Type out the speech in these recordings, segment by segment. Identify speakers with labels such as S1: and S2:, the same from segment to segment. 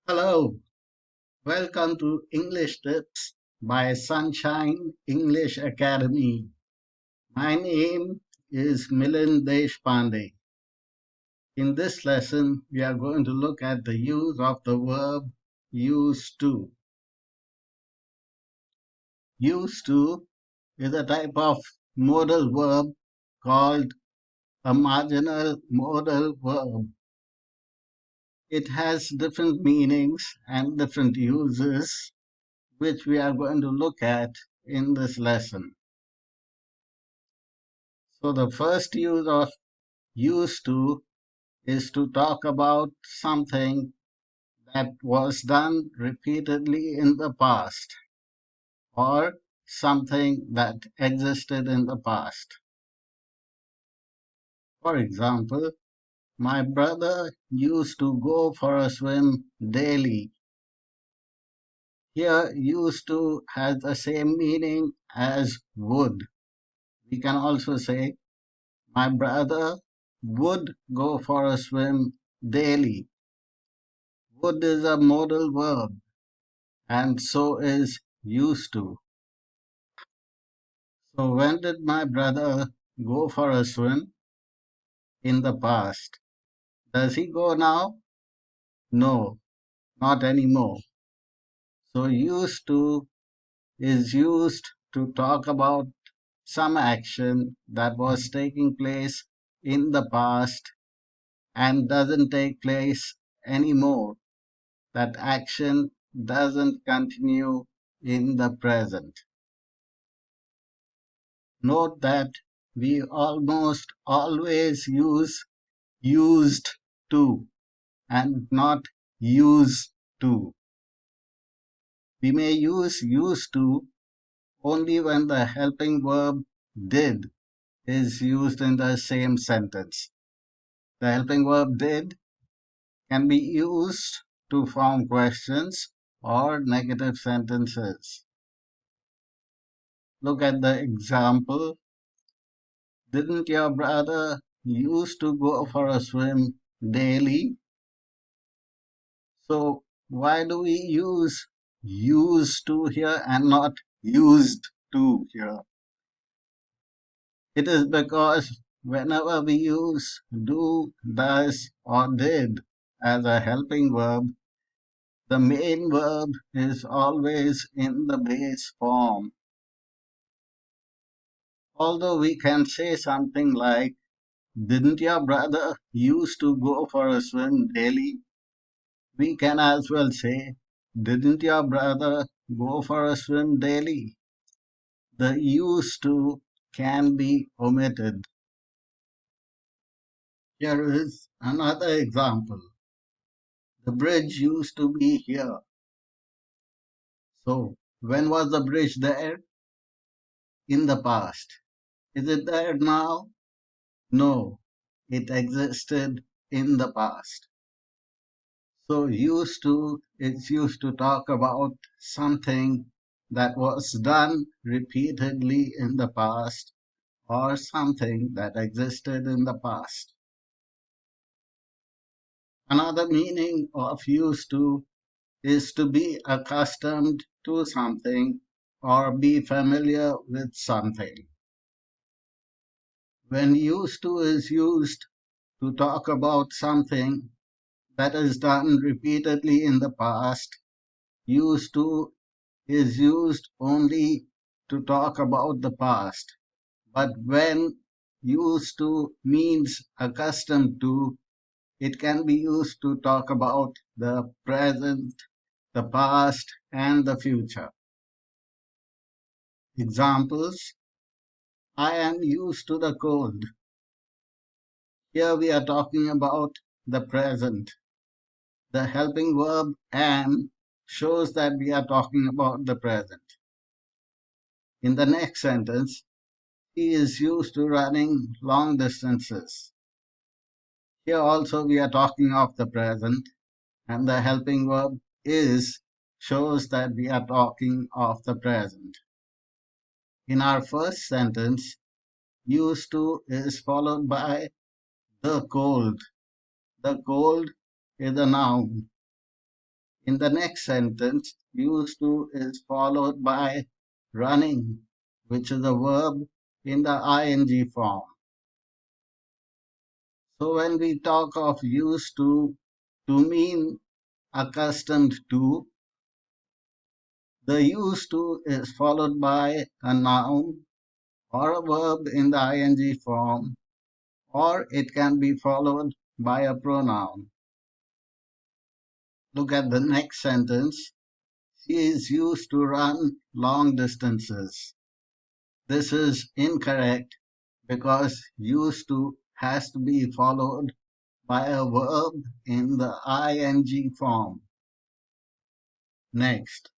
S1: Hello, welcome to English Tips by Sunshine English Academy. My name is Milind Deshpande. In this lesson, we are going to look at the use of the verb used to. Used to is a type of modal verb called a marginal modal verb. It has different meanings and different uses, which we are going to look at in this lesson. So the first use of used to is to talk about something that was done repeatedly in the past or something that existed in the past. For example, my brother used to go for a swim daily. Here, used to has the same meaning as would. We can also say, my brother would go for a swim daily. Would is a modal verb, and so is used to. So, when did my brother go for a swim? In the past. Does he go now? No, not anymore. So, used to is used to talk about some action that was taking place in the past and doesn't take place anymore. That action doesn't continue in the present. Note that we almost always use used to and not use to. We may use used to only when the helping verb did is used in the same sentence. The helping verb did can be used to form questions or negative sentences. Look at the example. Didn't your brother used to go for a swim daily? So why do we use used to here and not used to here? It is because whenever we use do, does, or did as a helping verb, the main verb is always in the base form. Although we can say something like, didn't your brother used to go for a swim daily? We can as well say, didn't your brother go for a swim daily? The used to can be omitted. Here is another example. The bridge used to be here. So, when was the bridge there? In the past. Is it there now? No, it existed in the past. So, used to is used to talk about something that was done repeatedly in the past or something that existed in the past. Another meaning of used to is to be accustomed to something or be familiar with something. When used to is used to talk about something that is done repeatedly in the past, used to is used only to talk about the past. But when used to means accustomed to, it can be used to talk about the present, the past, and the future. Examples: I am used to the cold. Here we are talking about the present. The helping verb am shows that we are talking about the present. In the next sentence, he is used to running long distances. Here also we are talking of the present, and the helping verb is shows that we are talking of the present. In our first sentence, used to is followed by the cold. The cold is a noun. In the next sentence, used to is followed by running, which is a verb in the ing form. So when we talk of used to mean accustomed to, the used to is followed by a noun or a verb in the ing form, or it can be followed by a pronoun. Look at the next sentence. She is used to run long distances. This is incorrect because used to has to be followed by a verb in the ing form. Next,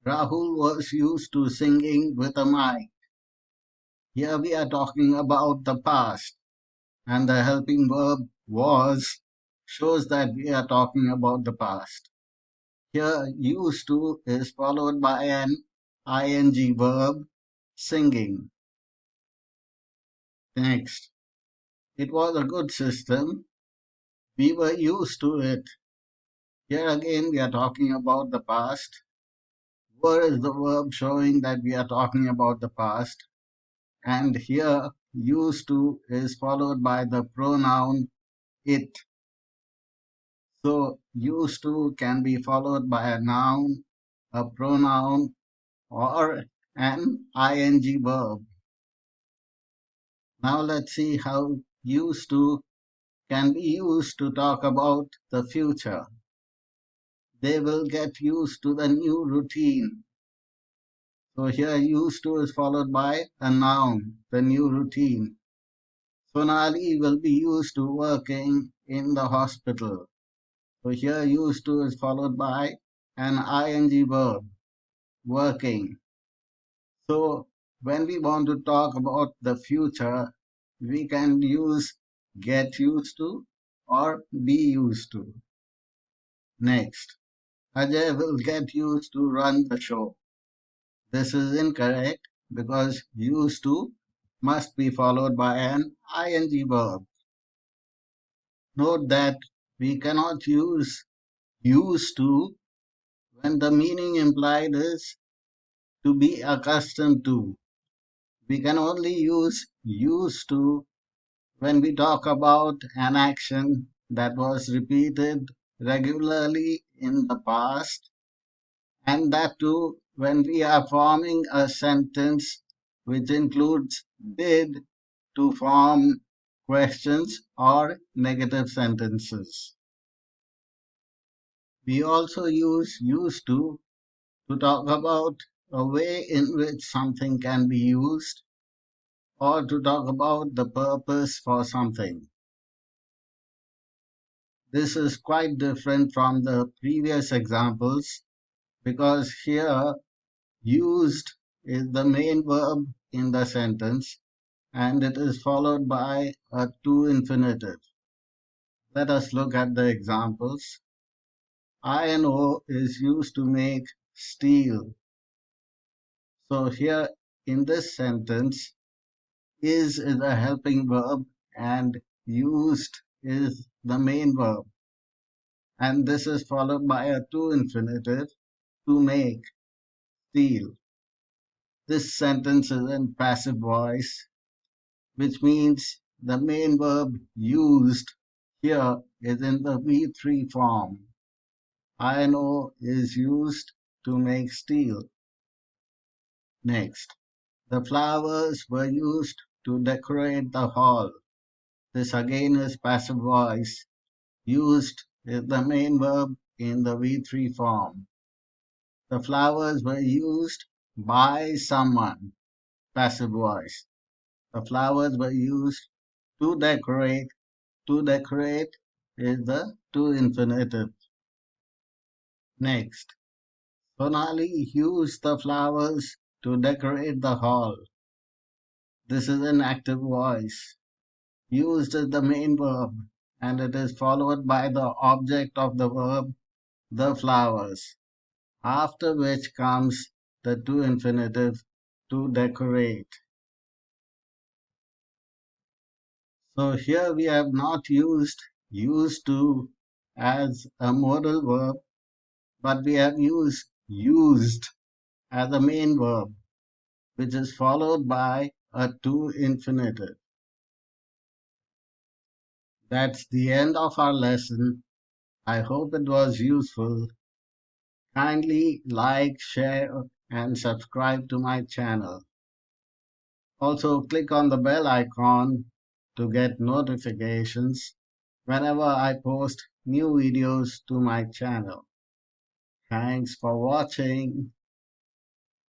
S1: Rahul was used to singing with a mic. Here we are talking about the past, and the helping verb was shows that we are talking about the past. Here, used to is followed by an ing verb, singing. Next, it was a good system. We were used to it. Here again, we are talking about the past. Were is the verb showing that we are talking about the past. And here, used to is followed by the pronoun it. So, used to can be followed by a noun, a pronoun, or an ing verb. Now let's see how used to can be used to talk about the future. They will get used to the new routine. So here used to is followed by a noun, the new routine. Sonali will be used to working in the hospital. So here used to is followed by an ing verb, working. So when we want to talk about the future, we can use get used to or be used to. Next, Ajay will get used to run the show. This is incorrect because used to must be followed by an ing verb. Note that we cannot use used to when the meaning implied is to be accustomed to. We can only use used to when we talk about an action that was repeated regularly in the past, and that too when we are forming a sentence which includes did to form questions or negative sentences. We also use used to talk about a way in which something can be used or to talk about the purpose for something. This is quite different from the previous examples because here used is the main verb in the sentence and it is followed by a to infinitive. Let us look at the examples. INO is used to make steel. So here in this sentence, is a helping verb and used is the main verb. And this is followed by a to infinitive, to make steel. This sentence is in passive voice, which means the main verb used here is in the V3 form. INO is used to make steel. Next, the flowers were used to decorate the hall. This again is passive voice. Used is the main verb in the V3 form. The flowers were used by someone. Passive voice. The flowers were used to decorate. To decorate is the to infinitive. Next, Sonali used the flowers to decorate the hall. This is an active voice. Used is the main verb and it is followed by the object of the verb, the flowers, after which comes the to infinitive, to decorate. So here we have not used to as a modal verb, but we have used as the main verb, which is followed by a to infinitive. That's the end of our lesson. I hope it was useful. Kindly like, share, and subscribe to my channel. Also, click on the bell icon to get notifications whenever I post new videos to my channel. Thanks for watching.